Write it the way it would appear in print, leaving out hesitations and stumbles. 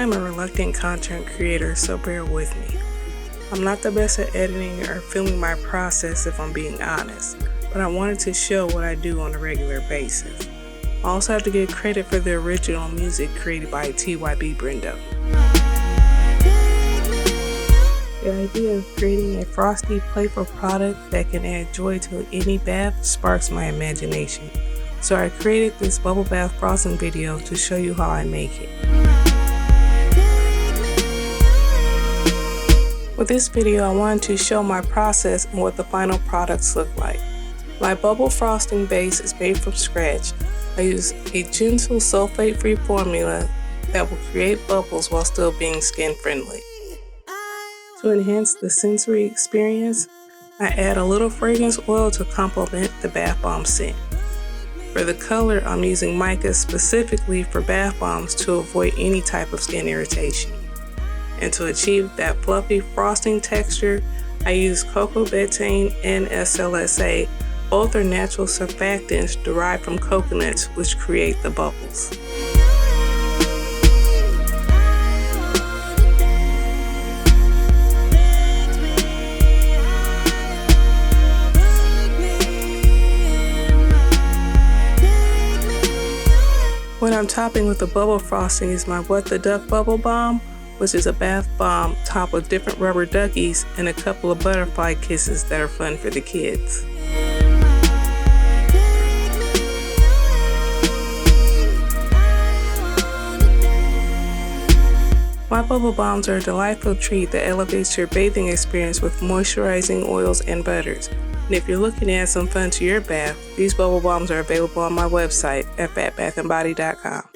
am a reluctant content creator, so bear with me. I'm not the best at editing or filming my process if I'm being honest, but I wanted to show what I do on a regular basis. I also have to give credit for the original music created by TYB Brendo. The idea of creating a frosty, playful product that can add joy to any bath sparks my imagination. So I created this bubble bath frosting video to show you how I make it. With this video, I wanted to show my process and what the final products look like. My bubble frosting base is made from scratch. I use a gentle sulfate-free formula that will create bubbles while still being skin friendly. To enhance the sensory experience, I add a little fragrance oil to complement the bath bomb scent. For the color, I'm using mica specifically for bath bombs to avoid any type of skin irritation. And to achieve that fluffy frosting texture, I use cocoa betaine and SLSA. Both are natural surfactants derived from coconuts, which create the bubbles. What I'm topping with the bubble frosting is my What the Duck Bubble Bomb, which is a bath bomb topped with different rubber duckies and a couple of butterfly kisses that are fun for the kids. My bubble bombs are a delightful treat that elevates your bathing experience with moisturizing oils and butters. And if you're looking to add some fun to your bath, these bubble bombs are available on my website at fatbathandbody.com.